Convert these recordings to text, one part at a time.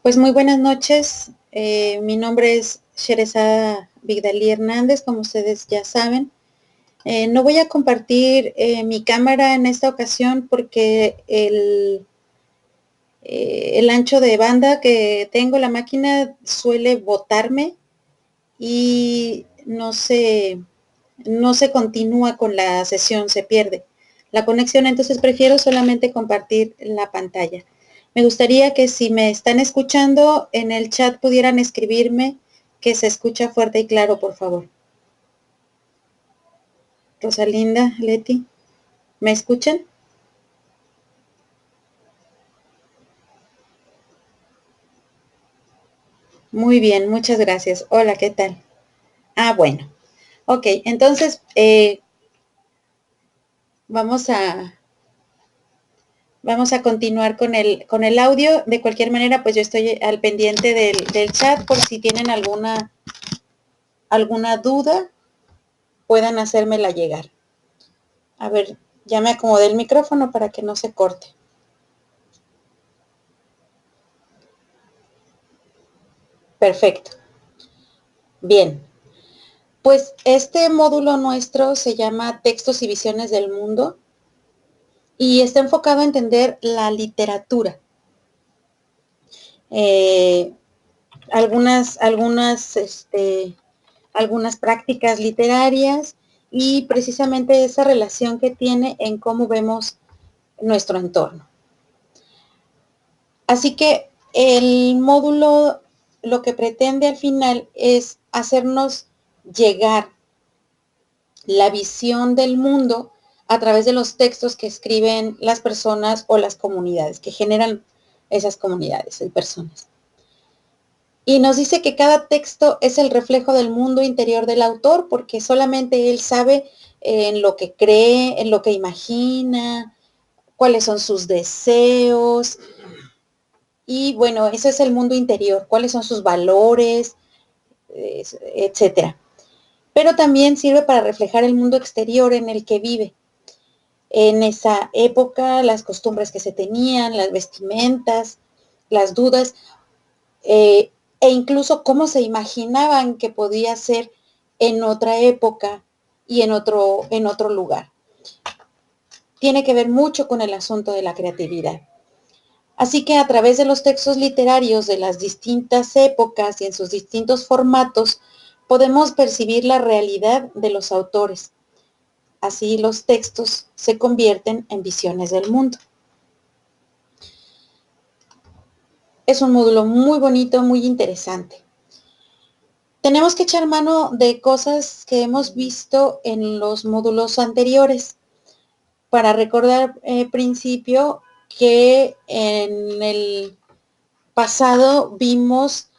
Pues muy buenas noches. Mi nombre es Sherezada Vigdalí Hernández, como ustedes ya saben. No voy a compartir mi cámara en esta ocasión porque el ancho de banda que tengo, la máquina suele botarme y no se continúa con la sesión, se pierde la conexión, entonces prefiero solamente compartir la pantalla. Me gustaría que si me están escuchando en el chat pudieran escribirme que se escucha fuerte y claro, por favor. Rosalinda, Leti, ¿me escuchan? Muy bien, muchas gracias. Hola, ¿qué tal? Ah, bueno. Ok, entonces vamos a, vamos a continuar con el audio. De cualquier manera, pues yo estoy al pendiente del chat por si tienen alguna duda, puedan hacérmela llegar. A ver, ya me acomodé el micrófono para que no se corte. Perfecto. Bien. Pues este módulo nuestro se llama Textos y Visiones del Mundo y está enfocado a entender la literatura. Eh, algunas prácticas literarias y precisamente esa relación que tiene en cómo vemos nuestro entorno. Así que el módulo lo que pretende al final es hacernos llegar la visión del mundo a través de los textos que escriben las personas o las comunidades, que generan esas comunidades de personas. Y nos dice que cada texto es el reflejo del mundo interior del autor, porque solamente él sabe en lo que cree, en lo que imagina, cuáles son sus deseos. Y bueno, ese es el mundo interior, cuáles son sus valores, etcétera. Pero también sirve para reflejar el mundo exterior en el que vive. En esa época, las costumbres que se tenían, las vestimentas, las dudas, e incluso cómo se imaginaban que podía ser en otra época y en otro lugar. Tiene que ver mucho con el asunto de la creatividad. Así que a través de los textos literarios de las distintas épocas y en sus distintos formatos, podemos percibir la realidad de los autores. Así los textos se convierten en visiones del mundo. Es un módulo muy bonito, muy interesante. Tenemos que echar mano de cosas que hemos visto en los módulos anteriores. Para recordar principio que en el pasado vimos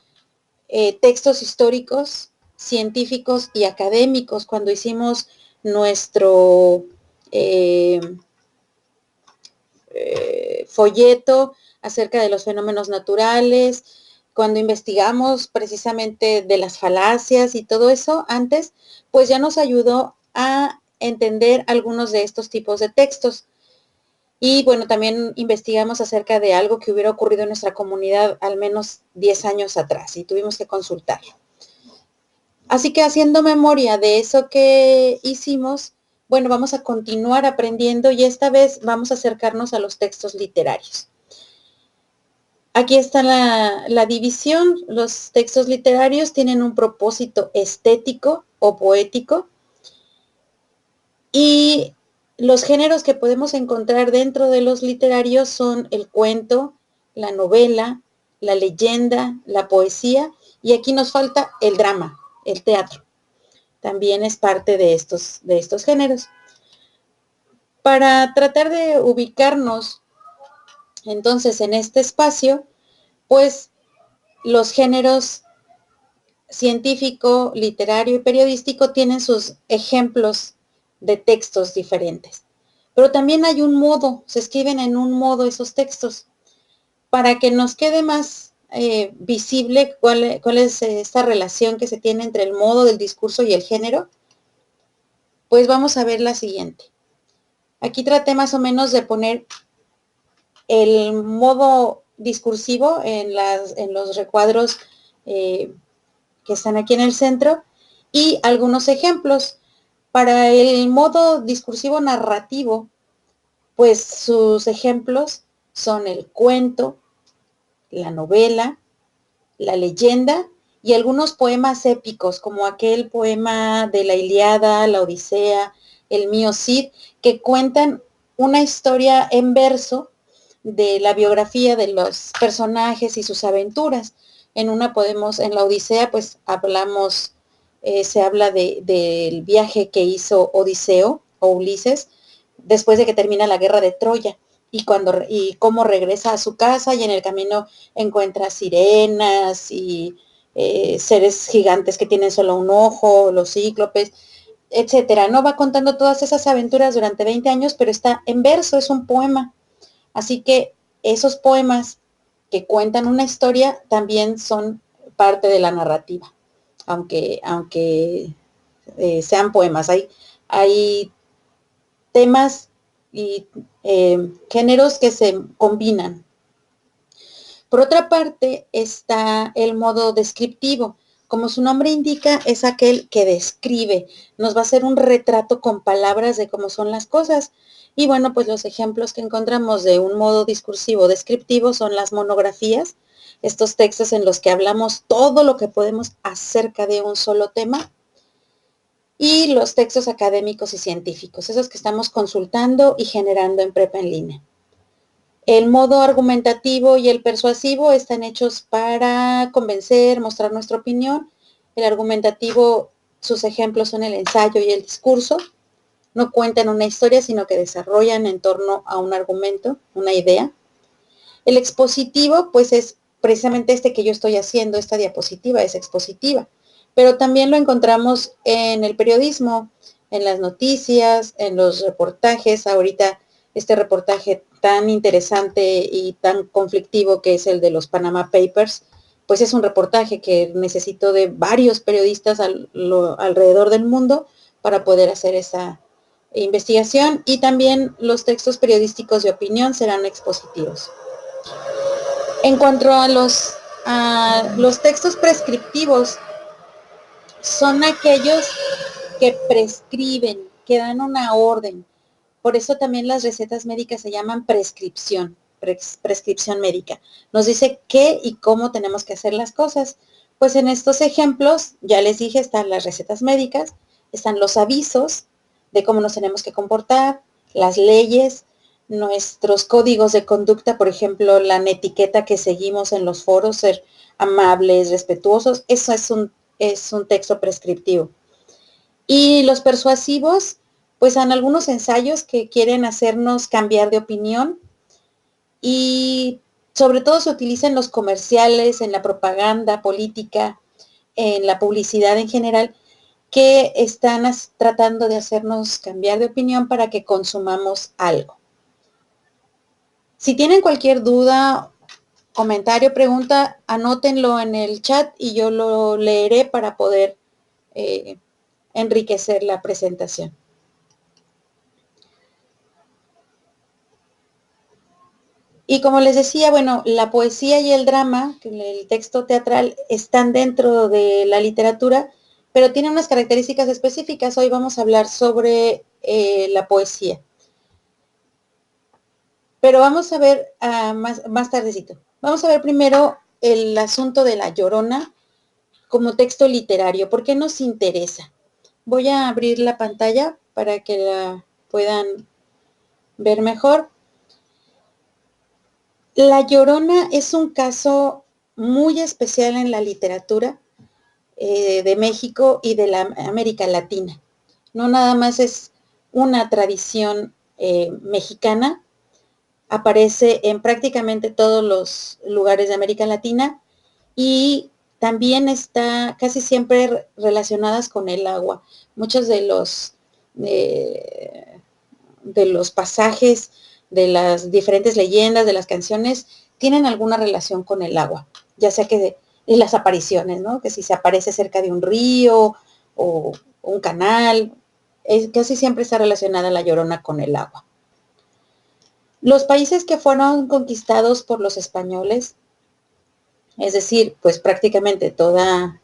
textos históricos, científicos y académicos cuando hicimos nuestro folleto acerca de los fenómenos naturales, cuando investigamos precisamente de las falacias y todo eso antes, pues ya nos ayudó a entender algunos de estos tipos de textos. Y bueno, también investigamos acerca de algo que hubiera ocurrido en nuestra comunidad al menos 10 años atrás y tuvimos que consultarlo. Así que haciendo memoria de eso que hicimos, bueno, vamos a continuar aprendiendo y esta vez vamos a acercarnos a los textos literarios. Aquí está la división. Los textos literarios tienen un propósito estético o poético y los géneros que podemos encontrar dentro de los literarios son el cuento, la novela, la leyenda, la poesía y aquí nos falta el drama, el teatro. También es parte de estos géneros. Para tratar de ubicarnos entonces en este espacio, pues los géneros científico, literario y periodístico tienen sus ejemplos de textos diferentes. Pero también hay un modo, se escriben en un modo esos textos. Para que nos quede más visible cuál es esta relación que se tiene entre el modo del discurso y el género, pues vamos a ver la siguiente. Aquí traté más o menos de poner el modo discursivo en los recuadros que están aquí en el centro y algunos ejemplos. Para el modo discursivo narrativo, pues sus ejemplos son el cuento, la novela, la leyenda y algunos poemas épicos, como aquel poema de la Ilíada, la Odisea, el mío Cid, que cuentan una historia en verso de la biografía de los personajes y sus aventuras. En la Odisea, pues hablamos, se habla del viaje que hizo Odiseo o Ulises después de que termina la guerra de Troya y cómo regresa a su casa y en el camino encuentra sirenas y seres gigantes que tienen solo un ojo, los cíclopes, etcétera. No va contando todas esas aventuras durante 20 años, pero está en verso, es un poema. Así que esos poemas que cuentan una historia también son parte de la narrativa, aunque sean poemas. Hay temas y géneros que se combinan. Por otra parte, está el modo descriptivo. Como su nombre indica, es aquel que describe, nos va a hacer un retrato con palabras de cómo son las cosas. Y bueno, pues los ejemplos que encontramos de un modo discursivo descriptivo son las monografías, estos textos en los que hablamos todo lo que podemos acerca de un solo tema, y los textos académicos y científicos, esos que estamos consultando y generando en prepa en línea. El modo argumentativo y el persuasivo están hechos para convencer, mostrar nuestra opinión. El argumentativo, sus ejemplos son el ensayo y el discurso. No cuentan una historia, sino que desarrollan en torno a un argumento, una idea. El expositivo, pues es precisamente este que yo estoy haciendo, esta diapositiva es expositiva. Pero también lo encontramos en el periodismo, en las noticias, en los reportajes. Ahorita este reportaje tan interesante y tan conflictivo que es el de los Panama Papers, pues es un reportaje que necesitó de varios periodistas alrededor del mundo para poder hacer esa investigación, y también los textos periodísticos de opinión serán expositivos. En cuanto a los textos prescriptivos, son aquellos que prescriben, que dan una orden. Por eso también las recetas médicas se llaman prescripción médica. Nos dice qué y cómo tenemos que hacer las cosas. Pues en estos ejemplos, ya les dije, están las recetas médicas, están los avisos de cómo nos tenemos que comportar, las leyes, nuestros códigos de conducta, por ejemplo, la etiqueta que seguimos en los foros, ser amables, respetuosos, eso es un texto prescriptivo. Y los persuasivos, pues en algunos ensayos que quieren hacernos cambiar de opinión, y sobre todo se utiliza en los comerciales, en la propaganda política, en la publicidad en general, que están tratando de hacernos cambiar de opinión para que consumamos algo. Si tienen cualquier duda, comentario, pregunta, anótenlo en el chat y yo lo leeré para poder enriquecer la presentación. Y como les decía, bueno, la poesía y el drama, el texto teatral, están dentro de la literatura, pero tienen unas características específicas. Hoy vamos a hablar sobre la poesía. Pero vamos a ver más tardecito. Vamos a ver primero el asunto de La Llorona como texto literario. ¿Por qué nos interesa? Voy a abrir la pantalla para que la puedan ver mejor. La Llorona es un caso muy especial en la literatura de México y de la América Latina. No nada más es una tradición mexicana, aparece en prácticamente todos los lugares de América Latina y también está casi siempre relacionadas con el agua. Muchos de los pasajes, de las diferentes leyendas, de las canciones, tienen alguna relación con el agua, ya sea que y las apariciones, ¿no? Que si se aparece cerca de un río o un canal, casi siempre está relacionada la Llorona con el agua. Los países que fueron conquistados por los españoles, es decir, pues prácticamente toda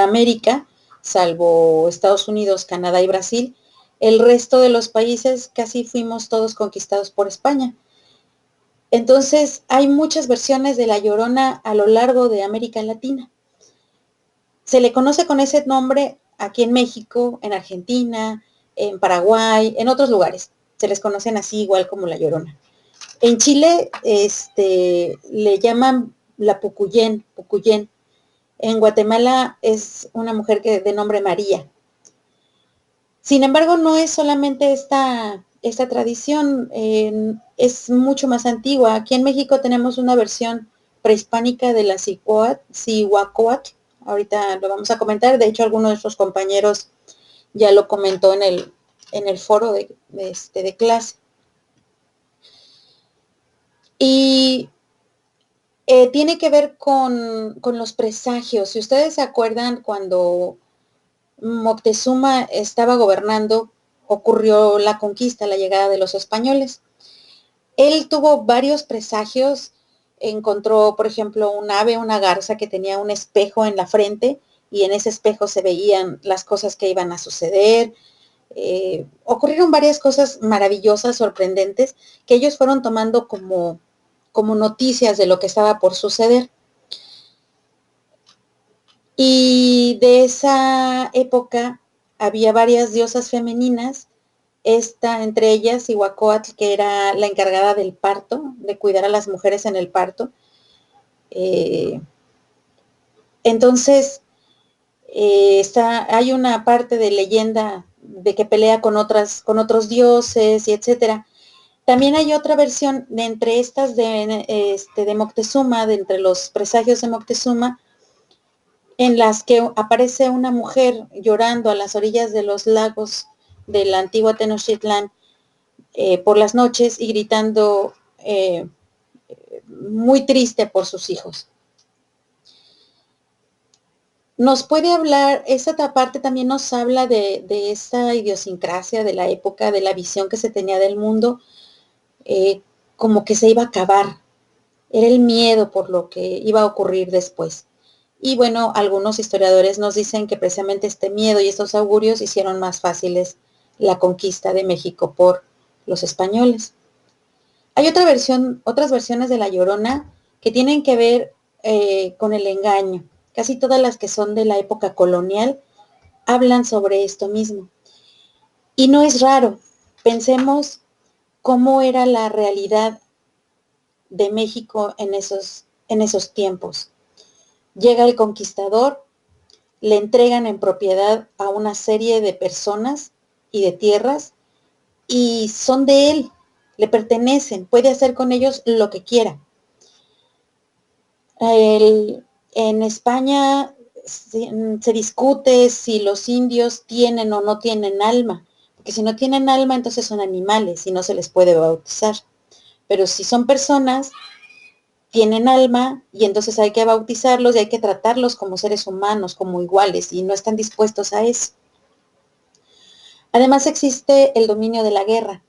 América, salvo Estados Unidos, Canadá y Brasil, el resto de los países casi fuimos todos conquistados por España. Entonces, hay muchas versiones de La Llorona a lo largo de América Latina. Se le conoce con ese nombre aquí en México, en Argentina, en Paraguay, en otros lugares. Se les conocen así igual como La Llorona. En Chile, le llaman la Pucuyén, Pucuyén. En Guatemala es una mujer de nombre María. Sin embargo, no es solamente esta tradición, es mucho más antigua. Aquí en México tenemos una versión prehispánica de la Cihuacóatl. Ahorita lo vamos a comentar. De hecho, alguno de nuestros compañeros ya lo comentó en el foro de clase. Y tiene que ver con los presagios. Si ustedes se acuerdan, cuando Moctezuma estaba gobernando, ocurrió la conquista, la llegada de los españoles. Él tuvo varios presagios, encontró, por ejemplo, un ave, una garza que tenía un espejo en la frente y en ese espejo se veían las cosas que iban a suceder. Ocurrieron varias cosas maravillosas, sorprendentes, que ellos fueron tomando como noticias de lo que estaba por suceder. Y de esa época había varias diosas femeninas, esta entre ellas Cihuacóatl, que era la encargada del parto, de cuidar a las mujeres en el parto. Entonces, hay una parte de leyenda de que pelea con otros dioses y etcétera. También hay otra versión de entre estas de Moctezuma, de entre los presagios de Moctezuma, en las que aparece una mujer llorando a las orillas de los lagos de la antigua Tenochtitlán por las noches y gritando muy triste por sus hijos. Nos puede hablar, esta parte también nos habla de esa idiosincrasia de la época, de la visión que se tenía del mundo, como que se iba a acabar. Era el miedo por lo que iba a ocurrir después. Y bueno, algunos historiadores nos dicen que precisamente este miedo y estos augurios hicieron más fáciles la conquista de México por los españoles. Hay otras versiones de La Llorona que tienen que ver con el engaño. Casi todas las que son de la época colonial hablan sobre esto mismo. Y no es raro. Pensemos cómo era la realidad de México en esos tiempos. Llega el conquistador, le entregan en propiedad a una serie de personas y de tierras y son de él, le pertenecen, puede hacer con ellos lo que quiera. En España se discute si los indios tienen o no tienen alma, porque si no tienen alma entonces son animales y no se les puede bautizar. Pero si son personas, tienen alma y entonces hay que bautizarlos y hay que tratarlos como seres humanos, como iguales, y no están dispuestos a eso. Además existe el dominio de la guerra.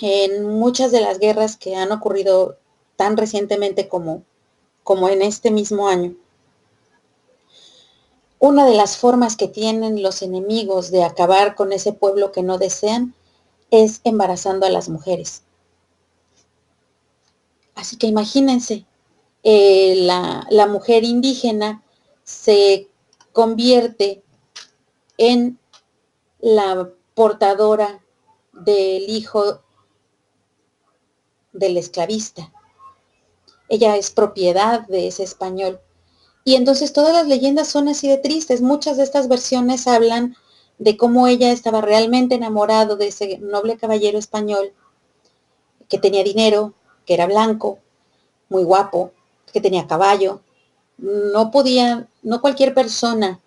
En muchas de las guerras que han ocurrido tan recientemente como en este mismo año, una de las formas que tienen los enemigos de acabar con ese pueblo que no desean es embarazando a las mujeres. Así que imagínense, la mujer indígena se convierte en la portadora del hijo del esclavista. Ella es propiedad de ese español. Y entonces todas las leyendas son así de tristes. Muchas de estas versiones hablan de cómo ella estaba realmente enamorado de ese noble caballero español que tenía dinero, que era blanco, muy guapo, que tenía caballo. No cualquier persona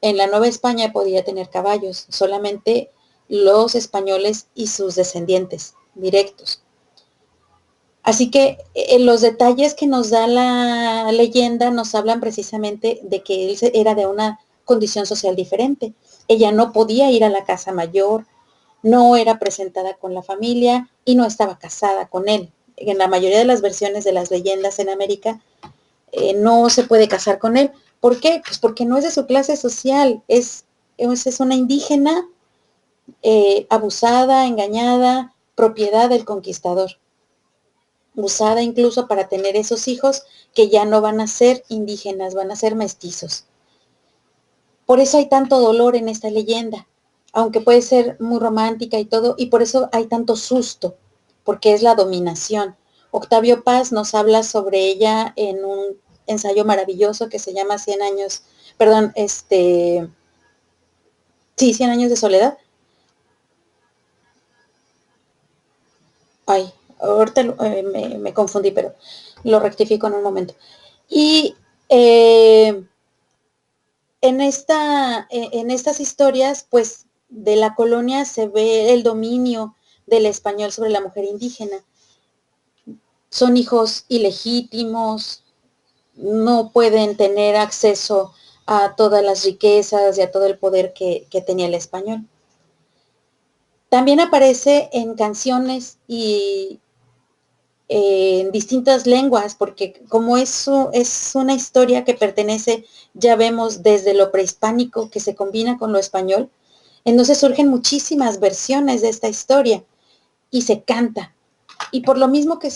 en la Nueva España podía tener caballos, solamente los españoles y sus descendientes directos. Así que los detalles que nos da la leyenda nos hablan precisamente de que él era de una condición social diferente. Ella no podía ir a la casa mayor, no era presentada con la familia y no estaba casada con él. En la mayoría de las versiones de las leyendas en América, no se puede casar con él. ¿Por qué? Pues porque no es de su clase social, es una indígena abusada, engañada, propiedad del conquistador, usada incluso para tener esos hijos que ya no van a ser indígenas, van a ser mestizos. Por eso hay tanto dolor en esta leyenda, aunque puede ser muy romántica y todo, y por eso hay tanto susto, porque es la dominación. Octavio Paz nos habla sobre ella en un ensayo maravilloso que se llama 100 años, perdón, sí, 100 años de soledad. Ay, ahorita me confundí, pero lo rectifico en un momento. Y en estas historias, pues de la colonia se ve el dominio del español sobre la mujer indígena. Son hijos ilegítimos, no pueden tener acceso a todas las riquezas y a todo el poder que tenía el español. También aparece en canciones y en distintas lenguas, porque como eso es una historia que pertenece, ya vemos, desde lo prehispánico que se combina con lo español, entonces surgen muchísimas versiones de esta historia y se canta. Y por lo mismo que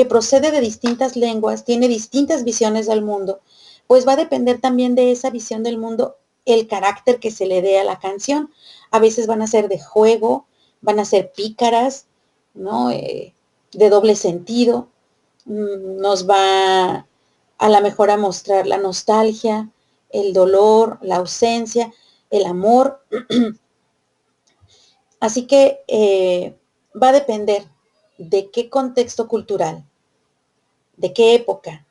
procede de distintas lenguas, tiene distintas visiones del mundo, pues va a depender también de esa visión del mundo el carácter que se le dé a la canción. A veces van a ser de juego, van a ser pícaras, ¿no? De doble sentido, nos va a la mejor a mostrar la nostalgia, el dolor, la ausencia, el amor. Así que va a depender de qué contexto cultural, de qué época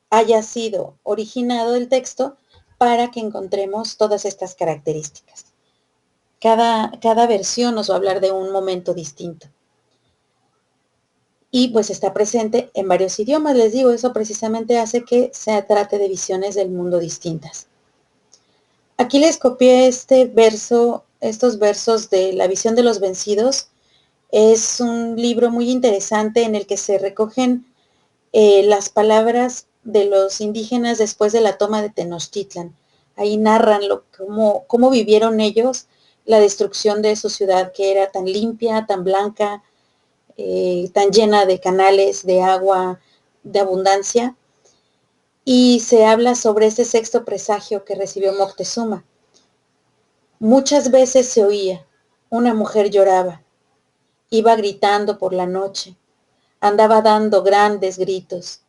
haya sido originado el texto para que encontremos todas estas características. Cada versión nos va a hablar de un momento distinto. Y pues está presente en varios idiomas, les digo, eso precisamente hace que se trate de visiones del mundo distintas. Aquí les copié estos versos de La visión de los vencidos. Es un libro muy interesante en el que se recogen las palabras de los indígenas después de la toma de Tenochtitlan. Ahí narran cómo vivieron ellos la destrucción de su ciudad, que era tan limpia, tan blanca, tan llena de canales, de agua, de abundancia. Y se habla sobre ese sexto presagio que recibió Moctezuma. Muchas veces se oía, una mujer lloraba, iba gritando por la noche, andaba dando grandes gritos.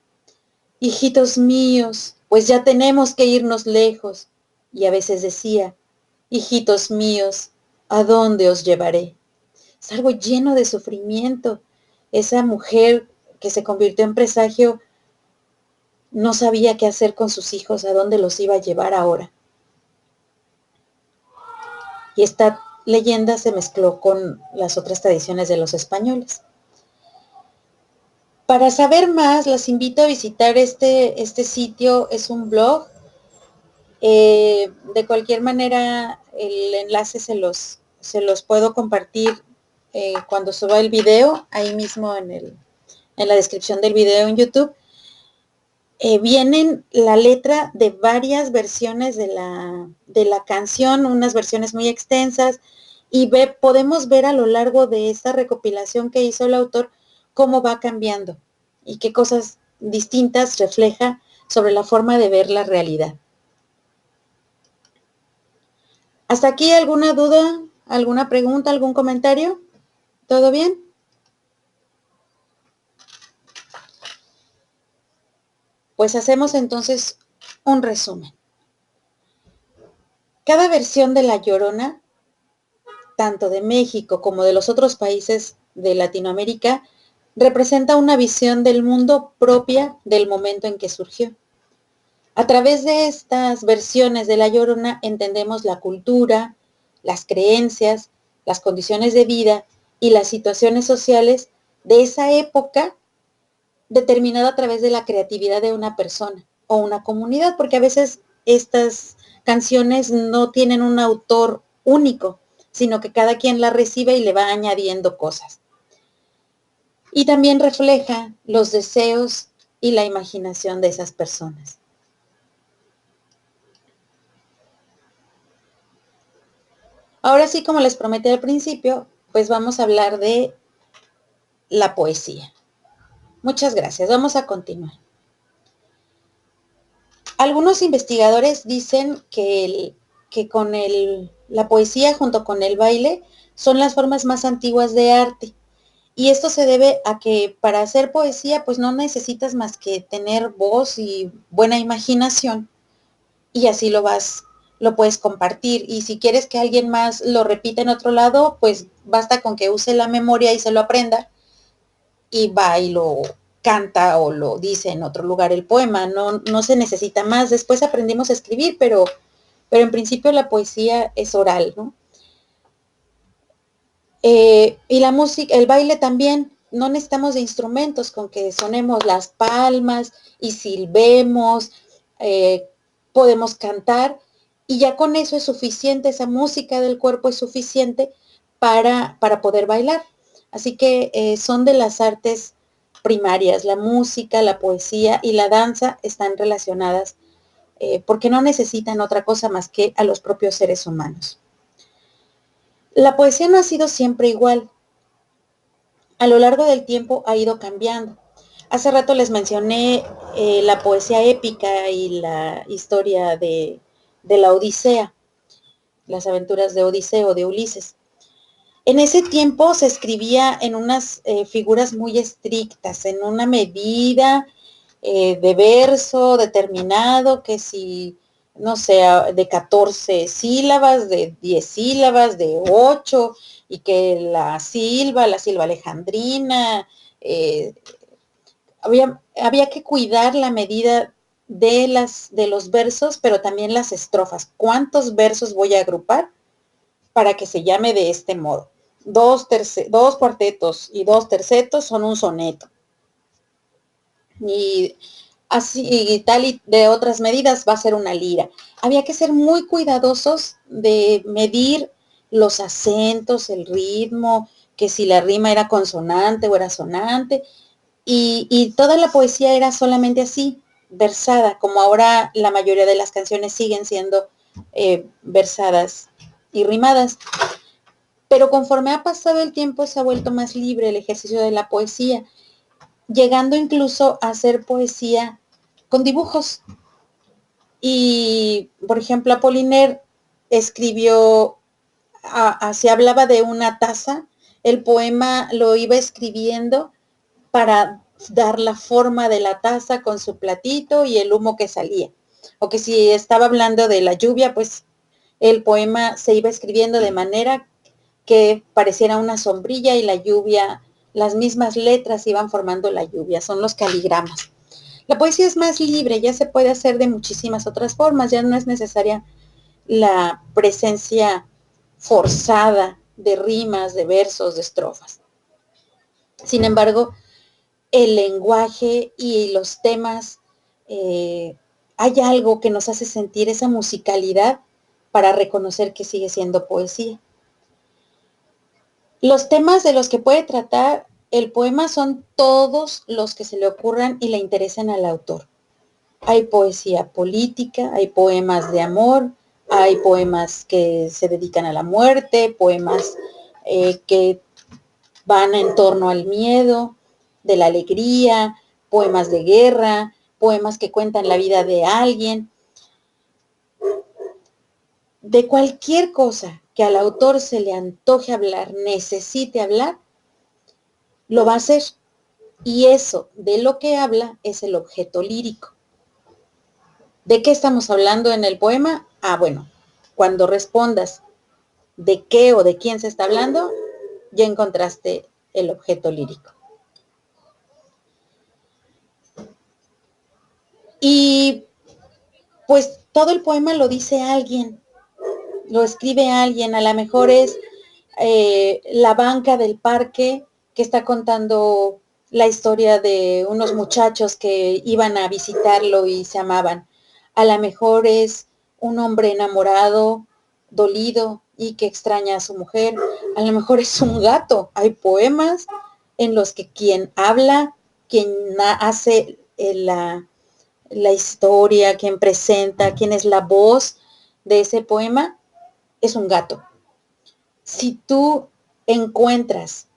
Hijitos míos, pues ya tenemos que irnos lejos. Y a veces decía, hijitos míos, ¿a dónde os llevaré? Es algo lleno de sufrimiento. Esa mujer que se convirtió en presagio no sabía qué hacer con sus hijos, a dónde los iba a llevar ahora. Y esta leyenda se mezcló con las otras tradiciones de los españoles. Para saber más, las invito a visitar este sitio, es un blog. De cualquier manera, el enlace se los puedo compartir cuando suba el video, ahí mismo en la descripción del video en YouTube. Vienen la letra de varias versiones de la canción, unas versiones muy extensas, y podemos ver a lo largo de esta recopilación que hizo el autor cómo va cambiando y qué cosas distintas refleja sobre la forma de ver la realidad. ¿Hasta aquí alguna duda, alguna pregunta, algún comentario? ¿Todo bien? Pues hacemos entonces un resumen. Cada versión de La Llorona, tanto de México como de los otros países de Latinoamérica, representa una visión del mundo propia del momento en que surgió. A través de estas versiones de La Llorona entendemos la cultura, las creencias, las condiciones de vida y las situaciones sociales de esa época, determinada a través de la creatividad de una persona o una comunidad, porque a veces estas canciones no tienen un autor único, sino que cada quien la recibe y le va añadiendo cosas. Y también refleja los deseos y la imaginación de esas personas. Ahora sí, como les prometí al principio, pues vamos a hablar de la poesía. Muchas gracias. Vamos a continuar. Algunos investigadores dicen que la poesía junto con el baile son las formas más antiguas de arte. Y esto se debe a que para hacer poesía pues no necesitas más que tener voz y buena imaginación, y así lo puedes compartir. Y si quieres que alguien más lo repita en otro lado, pues basta con que use la memoria y se lo aprenda, y va y lo canta o lo dice en otro lugar el poema. No se necesita más. Después aprendimos a escribir, pero en principio la poesía es oral, ¿no? Y la música, el baile también, no necesitamos de instrumentos, con que sonemos las palmas y silbemos, podemos cantar, y ya con eso es suficiente, esa música del cuerpo es suficiente para poder bailar. Así que son de las artes primarias, la música, la poesía y la danza están relacionadas porque no necesitan otra cosa más que a los propios seres humanos. La poesía no ha sido siempre igual. A lo largo del tiempo ha ido cambiando. Hace rato les mencioné la poesía épica y la historia de la Odisea, las aventuras de Odiseo, de Ulises. En ese tiempo se escribía en unas figuras muy estrictas, en una medida de verso determinado, que si, no sé, de 14 sílabas, de 10 sílabas, de 8, y que la silva alejandrina, había que cuidar la medida de los versos, pero también las estrofas. ¿Cuántos versos voy a agrupar para que se llame de este modo? Dos cuartetos y 2 tercetos son un soneto. Y así y tal, y de otras medidas va a ser una lira. Había que ser muy cuidadosos de medir los acentos, el ritmo, que si la rima era consonante o era sonante, y toda la poesía era solamente así, versada, como ahora la mayoría de las canciones siguen siendo versadas y rimadas. Pero conforme ha pasado el tiempo se ha vuelto más libre el ejercicio de la poesía, llegando incluso a hacer poesía con dibujos. Y, por ejemplo, Apollinaire escribió, se hablaba de una taza, el poema lo iba escribiendo para dar la forma de la taza con su platito y el humo que salía. O que si estaba hablando de la lluvia, pues el poema se iba escribiendo de manera que pareciera una sombrilla y la lluvia, las mismas letras iban formando la lluvia, son los caligramas. La poesía es más libre, ya se puede hacer de muchísimas otras formas, ya no es necesaria la presencia forzada de rimas, de versos, de estrofas. Sin embargo, el lenguaje y los temas, hay algo que nos hace sentir esa musicalidad para reconocer que sigue siendo poesía. Los temas de los que puede tratar el poema son todos los que se le ocurran y le interesen al autor. Hay poesía política, hay poemas de amor, hay poemas que se dedican a la muerte, poemas que van en torno al miedo, de la alegría, poemas de guerra, poemas que cuentan la vida de alguien. De cualquier cosa que al autor se le antoje hablar, necesite hablar, lo va a hacer. Y eso de lo que habla es el objeto lírico. ¿De qué estamos hablando en el poema? Bueno, cuando respondas de qué o de quién se está hablando, ya encontraste el objeto lírico. Y pues todo el poema lo dice alguien, lo escribe alguien, a lo mejor es la banca del parque que está contando la historia de unos muchachos que iban a visitarlo y se amaban. A lo mejor es un hombre enamorado, dolido, y que extraña a su mujer. A lo mejor es un gato. Hay poemas en los que quien habla, quien hace la historia, quien presenta, quien es la voz de ese poema, es un gato. Si tú encuentras,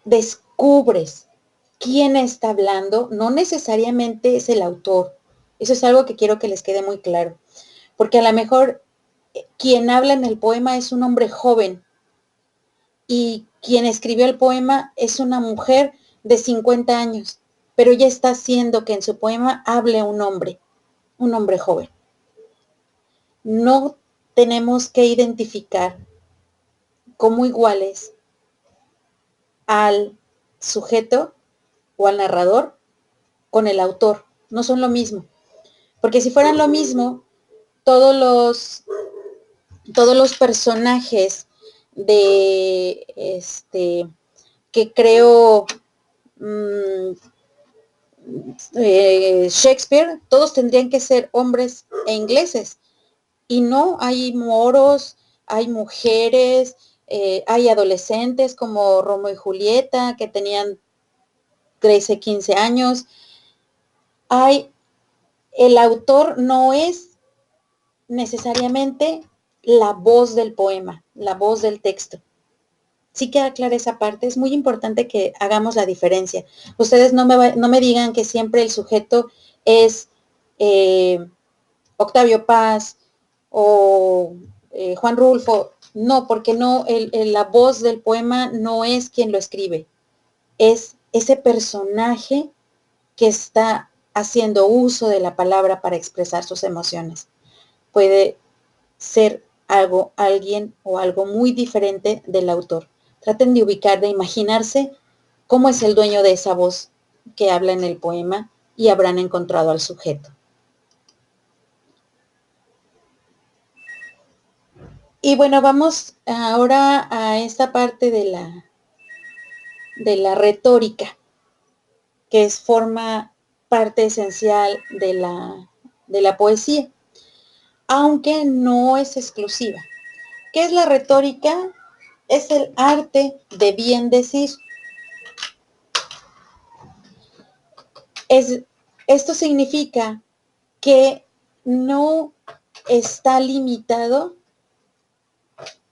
descubres quién está hablando, no necesariamente es el autor. Eso es algo que quiero que les quede muy claro. Porque a lo mejor quien habla en el poema es un hombre joven y quien escribió el poema es una mujer de 50 años, pero ella está haciendo que en su poema hable un hombre joven. No tenemos que identificar como iguales al sujeto o al narrador con el autor. No son lo mismo. Porque si fueran lo mismo, todos los personajes de que creó Shakespeare, todos tendrían que ser hombres e ingleses. Y no, hay moros, hay mujeres, hay adolescentes como Romeo y Julieta que tenían 13, 15 años. El autor no es necesariamente la voz del poema, la voz del texto. Sí queda clara esa parte, es muy importante que hagamos la diferencia. Ustedes no me digan que siempre el sujeto es Octavio Paz o Juan Rulfo. No, porque no, la voz del poema no es quien lo escribe, es ese personaje que está haciendo uso de la palabra para expresar sus emociones. Puede ser alguien o algo muy diferente del autor. Traten de ubicar, de imaginarse cómo es el dueño de esa voz que habla en el poema y habrán encontrado al sujeto. Y bueno, vamos ahora a esta parte de la retórica, que forma parte esencial de la poesía, aunque no es exclusiva. ¿Qué es la retórica? Es el arte de bien decir. Esto significa que no está limitado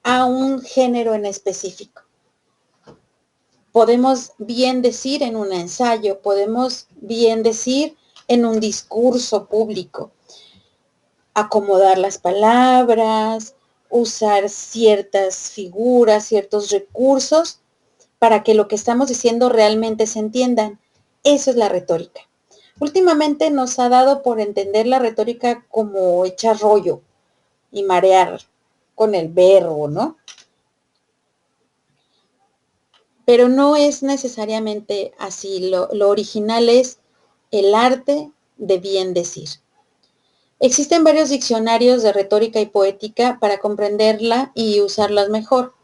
a un género en específico. Podemos bien decir en un ensayo, podemos bien decir en un discurso público, acomodar las palabras, usar ciertas figuras, ciertos recursos para que lo que estamos diciendo realmente se entiendan. Eso es la retórica. Últimamente nos ha dado por entender la retórica como echar rollo y marear con el verbo, ¿no? Pero no es necesariamente así. Lo original es el arte de bien decir. Existen varios diccionarios de retórica y poética para comprenderla y usarlas mejor.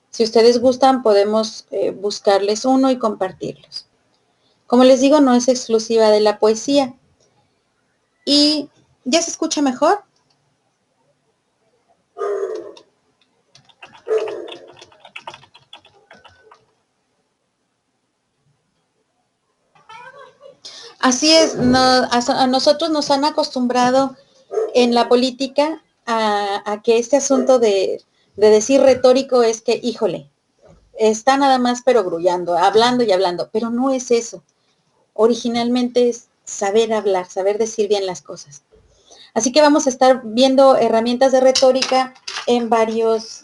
Si ustedes gustan, podemos buscarles uno y compartirlos. Como les digo, no es exclusiva de la poesía. ¿Y ya se escucha mejor? Así es, a nosotros nos han acostumbrado en la política a que este asunto de decir retórico es que, híjole, está nada más pero grullando, hablando y hablando, pero no es eso. Originalmente es saber hablar, saber decir bien las cosas. Así que vamos a estar viendo herramientas de retórica en varios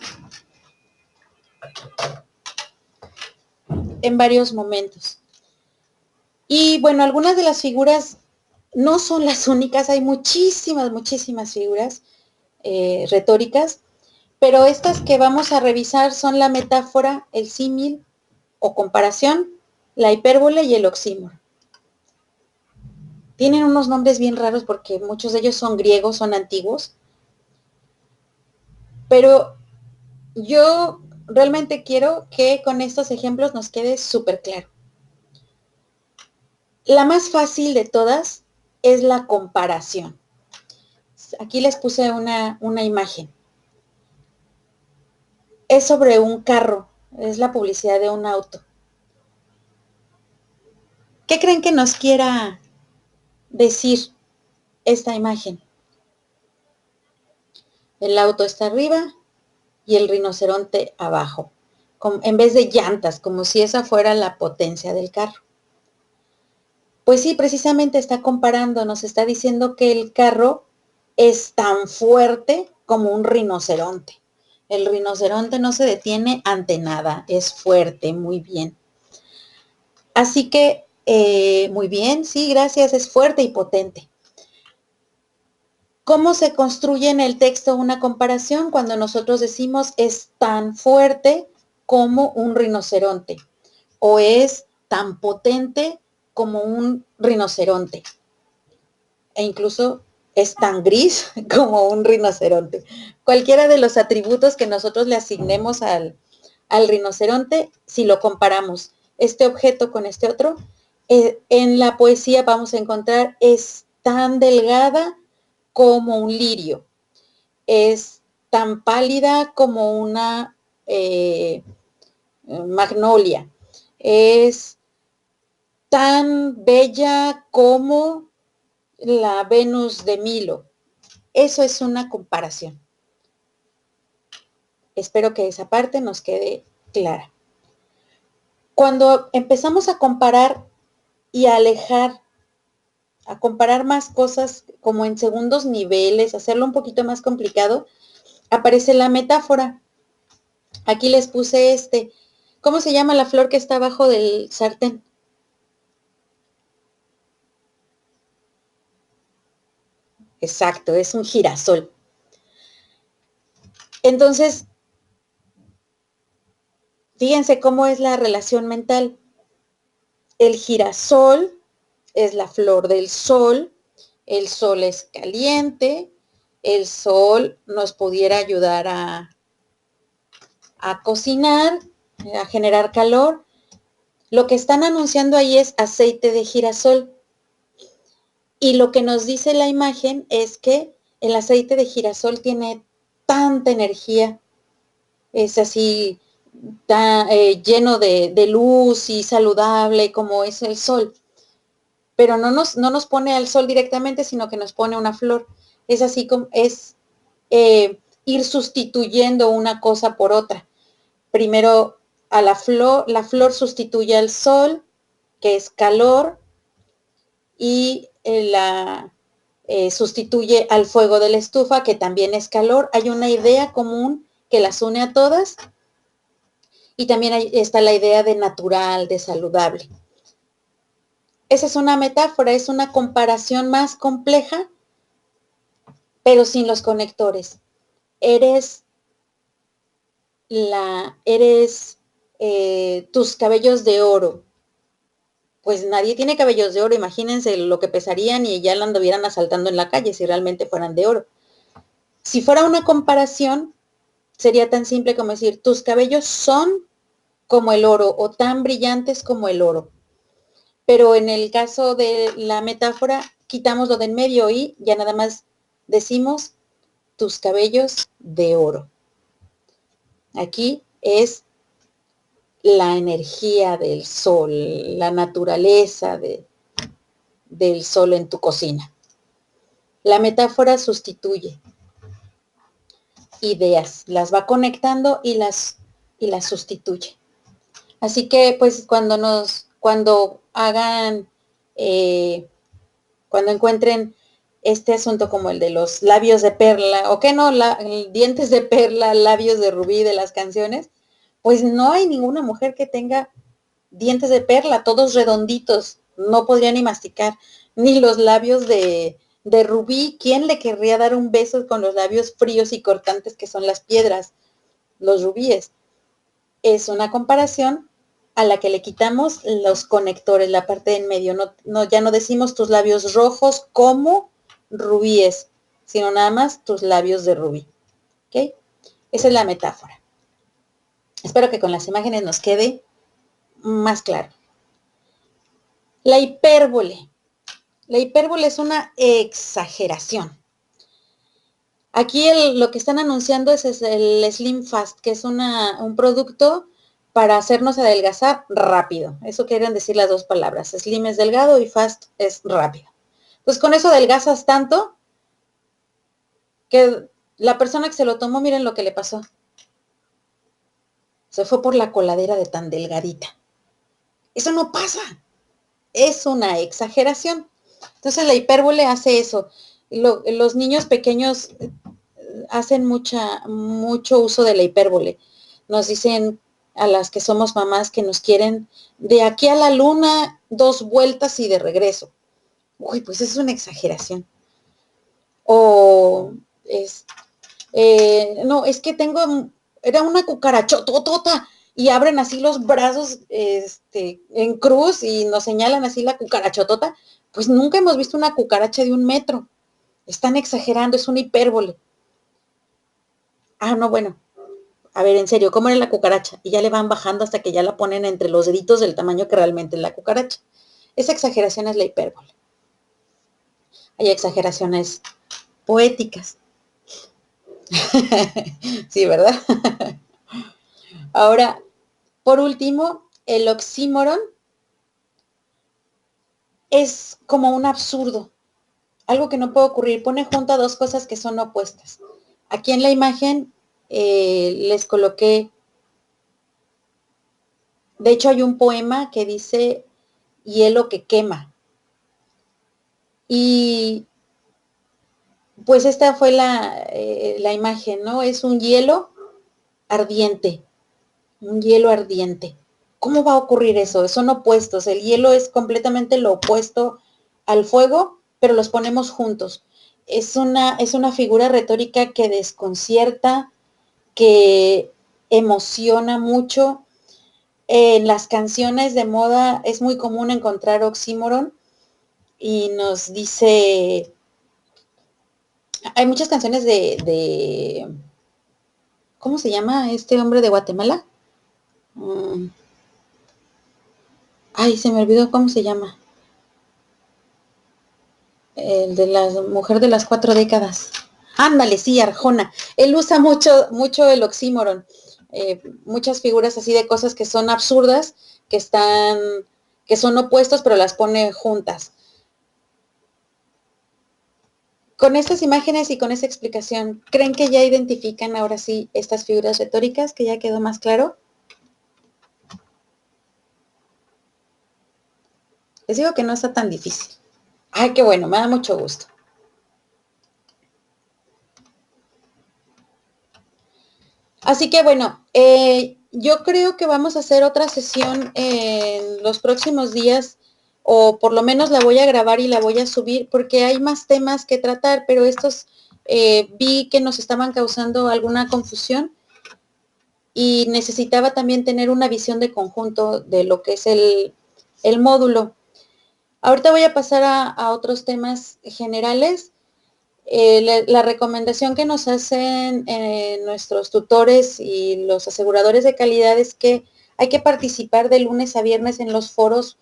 momentos. Y bueno, algunas de las figuras no son las únicas, hay muchísimas figuras retóricas, pero estas que vamos a revisar son la metáfora, el símil o comparación, la hipérbole y el oxímoron. Tienen unos nombres bien raros porque muchos de ellos son griegos, son antiguos, pero yo realmente quiero que con estos ejemplos nos quede súper claro. La más fácil de todas es la comparación. Aquí les puse una imagen. Es sobre un carro, es la publicidad de un auto. ¿Qué creen que nos quiera decir esta imagen? El auto está arriba y el rinoceronte abajo, en vez de llantas, como si esa fuera la potencia del carro. Pues sí, precisamente está comparando, nos está diciendo que el carro es tan fuerte como un rinoceronte. El rinoceronte no se detiene ante nada, es fuerte, muy bien. Así que, muy bien, sí, gracias, es fuerte y potente. ¿Cómo se construye en el texto una comparación cuando nosotros decimos es tan fuerte como un rinoceronte o es tan potente como un rinoceronte e incluso es tan gris como un rinoceronte? Cualquiera de los atributos que nosotros le asignemos al rinoceronte, si lo comparamos este objeto con este otro, en la poesía vamos a encontrar es tan delgada como un lirio, es tan pálida como una magnolia, es tan bella como la Venus de Milo. Eso es una comparación. Espero que esa parte nos quede clara. Cuando empezamos a comparar y a alejar, a comparar más cosas como en segundos niveles, hacerlo un poquito más complicado, aparece la metáfora. Aquí les puse ¿cómo se llama la flor que está abajo del sartén? Exacto, es un girasol. Entonces, fíjense cómo es la relación mental. El girasol es la flor del sol, el sol es caliente, el sol nos pudiera ayudar a cocinar, a generar calor. Lo que están anunciando ahí es aceite de girasol. Y lo que nos dice la imagen es que el aceite de girasol tiene tanta energía, es así lleno de luz y saludable como es el sol. Pero no nos pone al sol directamente, sino que nos pone una flor. Es así como es ir sustituyendo una cosa por otra. Primero a la flor sustituye al sol, que es calor, y la sustituye al fuego de la estufa, que también es calor. Hay una idea común que las une a todas y también está la idea de natural, de saludable. Esa es una metáfora, es una comparación más compleja, pero sin los conectores. Eres tus cabellos de oro. Pues nadie tiene cabellos de oro, imagínense lo que pesarían y ya la anduvieran asaltando en la calle si realmente fueran de oro. Si fuera una comparación, sería tan simple como decir, tus cabellos son como el oro o tan brillantes como el oro. Pero en el caso de la metáfora, quitamos lo de en medio y ya nada más decimos tus cabellos de oro. Aquí es la energía del sol, la naturaleza del sol en tu cocina. La metáfora sustituye ideas, las va conectando y las sustituye. Así que pues cuando hagan, cuando encuentren este asunto como el de los labios de perla, o qué no, dientes de perla, labios de rubí de las canciones, pues no hay ninguna mujer que tenga dientes de perla, todos redonditos, no podría ni masticar, ni los labios de rubí. ¿Quién le querría dar un beso con los labios fríos y cortantes que son las piedras, los rubíes? Es una comparación a la que le quitamos los conectores, la parte de en medio. Ya no decimos tus labios rojos como rubíes, sino nada más tus labios de rubí. ¿Ok? Esa es la metáfora. Espero que con las imágenes nos quede más claro. La hipérbole. La hipérbole es una exageración. Aquí lo que están anunciando es el Slim Fast, que es un producto para hacernos adelgazar rápido. Eso quieren decir las dos palabras. Slim es delgado y fast es rápido. Pues con eso adelgazas tanto que la persona que se lo tomó, miren lo que le pasó. Se fue por la coladera de tan delgadita. Eso no pasa. Es una exageración. Entonces la hipérbole hace eso. Los niños pequeños hacen mucho uso de la hipérbole. Nos dicen a las que somos mamás que nos quieren de aquí a la luna 2 vueltas y de regreso. Uy, pues es una exageración. O no, es que era una cucarachototota y abren así los brazos en cruz y nos señalan así la cucarachotota. Pues nunca hemos visto una cucaracha de 1 metro. Están exagerando, es una hipérbole. Ah, no, bueno. A ver, en serio, ¿cómo era la cucaracha? Y ya le van bajando hasta que ya la ponen entre los deditos del tamaño que realmente es la cucaracha. Esa exageración es la hipérbole. Hay exageraciones poéticas. Sí, ¿verdad? Ahora, por último, el oxímoron es como un absurdo, algo que no puede ocurrir. Pone junto a dos cosas que son opuestas. Aquí en la imagen les coloqué, de hecho hay un poema que dice hielo que quema. Y pues esta fue la imagen, ¿no? Es un hielo ardiente, un hielo ardiente. ¿Cómo va a ocurrir eso? Son opuestos. El hielo es completamente lo opuesto al fuego, pero los ponemos juntos. Es una figura retórica que desconcierta, que emociona mucho. En las canciones de moda es muy común encontrar oxímoron y nos dice, hay muchas canciones ¿cómo se llama este hombre de Guatemala? Ay, se me olvidó cómo se llama. El de la mujer de las 4 décadas. Ándale, sí, Arjona. Él usa mucho el oxímoron. Muchas figuras así de cosas que son absurdas, que son opuestos, pero las pone juntas. Con estas imágenes y con esa explicación, ¿creen que ya identifican ahora sí estas figuras retóricas, que ya quedó más claro? Les digo que no está tan difícil. Ay, qué bueno, me da mucho gusto. Así que bueno, yo creo que vamos a hacer otra sesión en los próximos días, o por lo menos la voy a grabar y la voy a subir, porque hay más temas que tratar, pero estos vi que nos estaban causando alguna confusión y necesitaba también tener una visión de conjunto de lo que es el módulo. Ahorita voy a pasar a otros temas generales. La recomendación que nos hacen nuestros tutores y los aseguradores de calidad es que hay que participar de lunes a viernes en los foros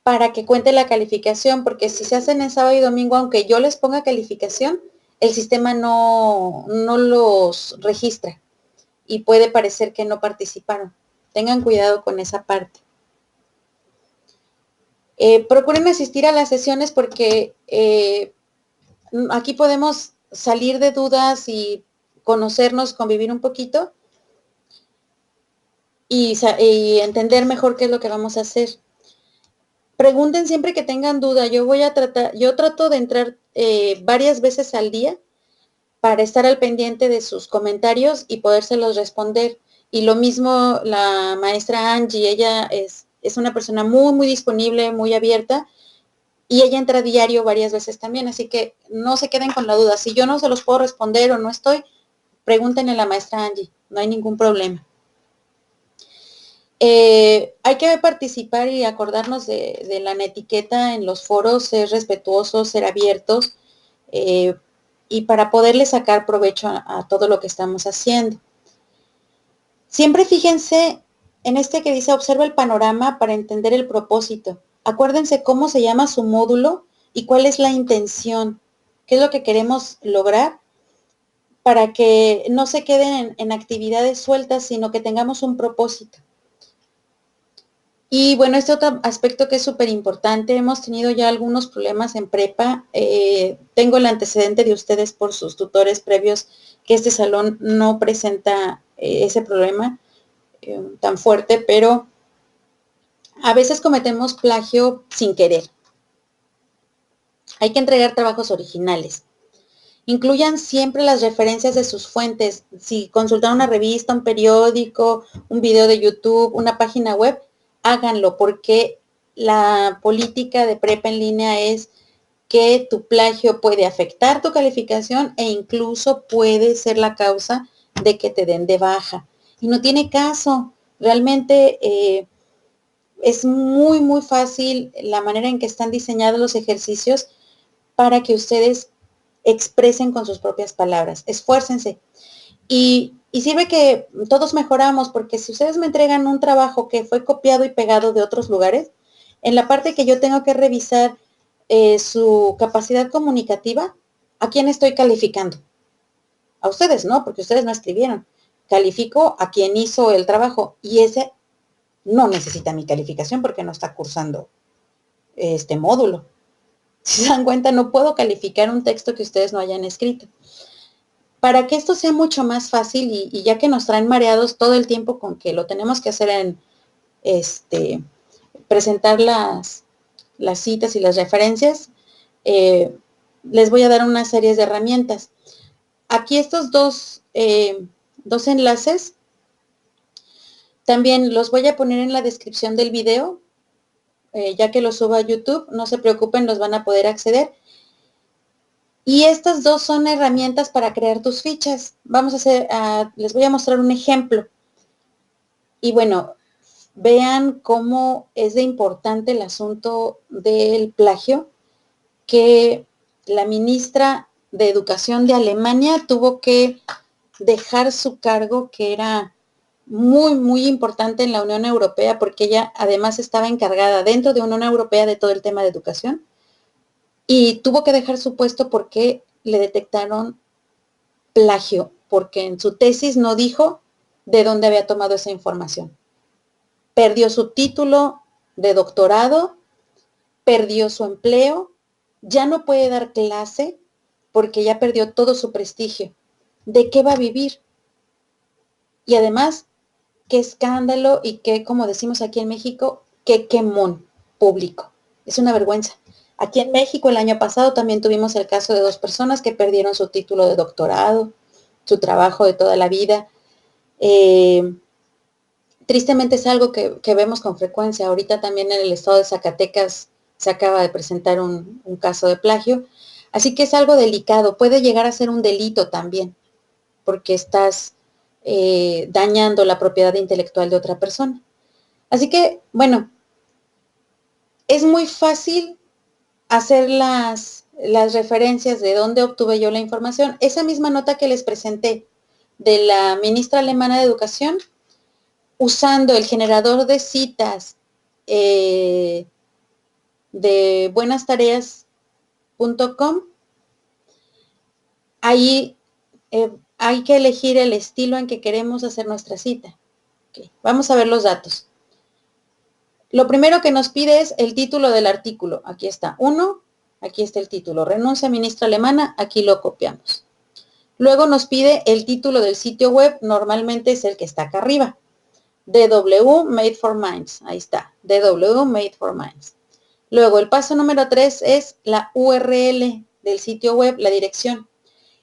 para que cuente la calificación, porque si se hacen en sábado y domingo, aunque yo les ponga calificación, el sistema no los registra y puede parecer que no participaron. Tengan cuidado con esa parte. Procuren asistir a las sesiones porque aquí podemos salir de dudas y conocernos, convivir un poquito y entender mejor qué es lo que vamos a hacer. Pregunten siempre que tengan duda. Yo trato de entrar varias veces al día para estar al pendiente de sus comentarios y podérselos responder. Y lo mismo la maestra Angie, ella es una persona muy disponible, muy abierta, y ella entra a diario varias veces también, así que no se queden con la duda. Si yo no se los puedo responder o no estoy, pregúntenle a la maestra Angie, no hay ningún problema. Hay que participar y acordarnos de la etiqueta en los foros, ser respetuosos, ser abiertos, y para poderle sacar provecho a todo lo que estamos haciendo. Siempre fíjense en este que dice, observa el panorama para entender el propósito. Acuérdense cómo se llama su módulo y cuál es la intención, qué es lo que queremos lograr. para que no se queden en actividades sueltas, sino que tengamos un propósito. Y bueno, este otro aspecto que es súper importante, hemos tenido ya algunos problemas en prepa. Tengo el antecedente de ustedes por sus tutores previos que este salón no presenta ese problema tan fuerte, pero a veces cometemos plagio sin querer. Hay que entregar trabajos originales. Incluyan siempre las referencias de sus fuentes. Si consultan una revista, un periódico, un video de YouTube, una página web, háganlo, porque la política de prepa en línea es que tu plagio puede afectar tu calificación e incluso puede ser la causa de que te den de baja. Y no tiene caso. Realmente es muy, muy fácil la manera en que están diseñados los ejercicios para que ustedes expresen con sus propias palabras. Esfuércense. Y sirve que todos mejoramos, porque si ustedes me entregan un trabajo que fue copiado y pegado de otros lugares, en la parte que yo tengo que revisar su capacidad comunicativa, ¿a quién estoy calificando? A ustedes, ¿no? Porque ustedes no escribieron. Califico a quien hizo el trabajo y ese no necesita mi calificación porque no está cursando este módulo. Si se dan cuenta, no puedo calificar un texto que ustedes no hayan escrito. Para que esto sea mucho más fácil y ya que nos traen mareados todo el tiempo con que lo tenemos que hacer en presentar las citas y las referencias, les voy a dar una serie de herramientas. Aquí estos dos enlaces también los voy a poner en la descripción del video, ya que los subo a YouTube, no se preocupen, los van a poder acceder. Y estas dos son herramientas para crear tus fichas. Les voy a mostrar un ejemplo. Y bueno, vean cómo es de importante el asunto del plagio, que la ministra de Educación de Alemania tuvo que dejar su cargo, que era muy, muy importante en la Unión Europea, porque ella además estaba encargada dentro de Unión Europea de todo el tema de educación, y tuvo que dejar su puesto porque le detectaron plagio, porque en su tesis no dijo de dónde había tomado esa información. Perdió su título de doctorado, perdió su empleo, ya no puede dar clase porque ya perdió todo su prestigio. ¿De qué va a vivir? Y además, qué escándalo y qué, como decimos aquí en México, qué quemón público. Es una vergüenza. Aquí en México el año pasado también tuvimos el caso de 2 personas que perdieron su título de doctorado, su trabajo de toda la vida. Tristemente es algo que vemos con frecuencia. Ahorita también en el estado de Zacatecas se acaba de presentar un caso de plagio. Así que es algo delicado. Puede llegar a ser un delito también, porque estás dañando la propiedad intelectual de otra persona. Así que, bueno, es muy fácil hacer las referencias de dónde obtuve yo la información. Esa misma nota que les presenté de la ministra alemana de Educación, usando el generador de citas de buenastareas.com, ahí hay que elegir el estilo en que queremos hacer nuestra cita. Okay. Vamos a ver los datos. Lo primero que nos pide es el título del artículo. Aquí está. 1, aquí está el título. Renuncia ministra alemana, aquí lo copiamos. Luego nos pide el título del sitio web, normalmente es el que está acá arriba. DW Made for Minds, ahí está, DW Made for Minds. Luego el paso número 3 es la URL del sitio web, la dirección.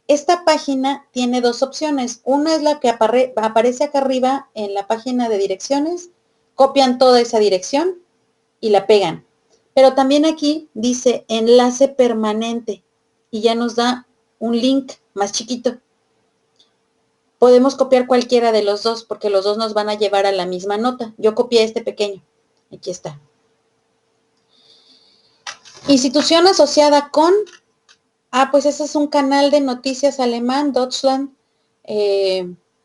Esta página tiene 2 opciones. Una es la que aparece acá arriba en la página de direcciones, copian toda esa dirección y la pegan. Pero también aquí dice enlace permanente y ya nos da un link más chiquito. Podemos copiar cualquiera de los dos porque los dos nos van a llevar a la misma nota. Yo copié este pequeño. Aquí está. Institución asociada con... pues ese es un canal de noticias alemán, Deutschland,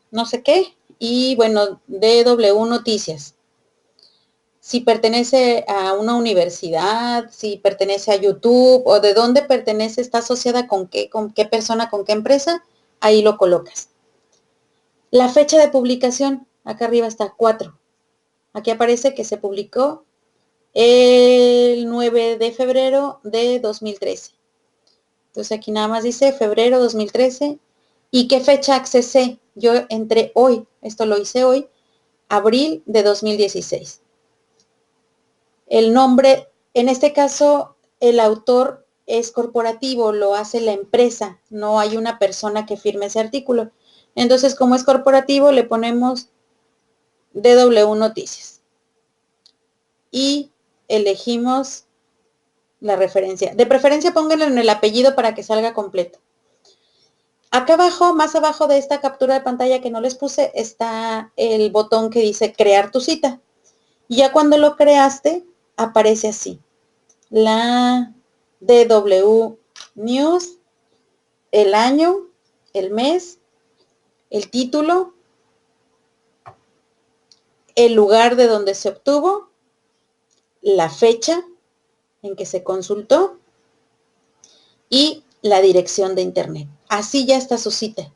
no sé qué. Y bueno, DW Noticias. Si pertenece a una universidad, si pertenece a YouTube o de dónde pertenece, está asociada con qué persona, con qué empresa, ahí lo colocas. La fecha de publicación, acá arriba está 4. Aquí aparece que se publicó el 9 de febrero de 2013. Entonces aquí nada más dice febrero 2013. ¿Y qué fecha accesé? Yo entré hoy, esto lo hice hoy, abril de 2016. El nombre, en este caso, el autor es corporativo, lo hace la empresa, no hay una persona que firme ese artículo. Entonces, como es corporativo, le ponemos DW Noticias. Y elegimos la referencia. De preferencia pónganlo en el apellido para que salga completo. Acá abajo, más abajo de esta captura de pantalla que no les puse, está el botón que dice crear tu cita. Y ya cuando lo creaste, aparece así. La DW News, el año, el mes, el título, el lugar de donde se obtuvo, la fecha en que se consultó y la dirección de internet. Así ya está su cita.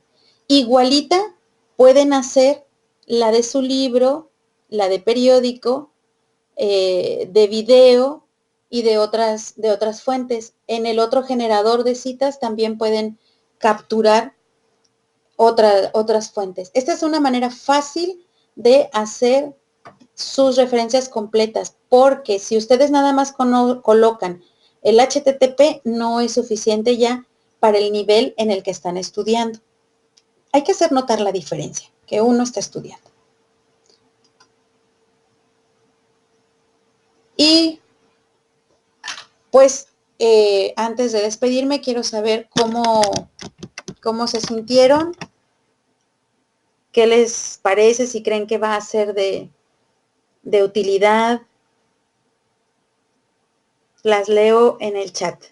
Igualita pueden hacer la de su libro, la de periódico, de video y de otras fuentes. En el otro generador de citas también pueden capturar otras fuentes. Esta es una manera fácil de hacer sus referencias completas, porque si ustedes nada más colocan el HTTP, no es suficiente ya para el nivel en el que están estudiando. Hay que hacer notar la diferencia que uno está estudiando. Y pues antes de despedirme, quiero saber cómo se sintieron, qué les parece, si creen que va a ser de utilidad. Las leo en el chat.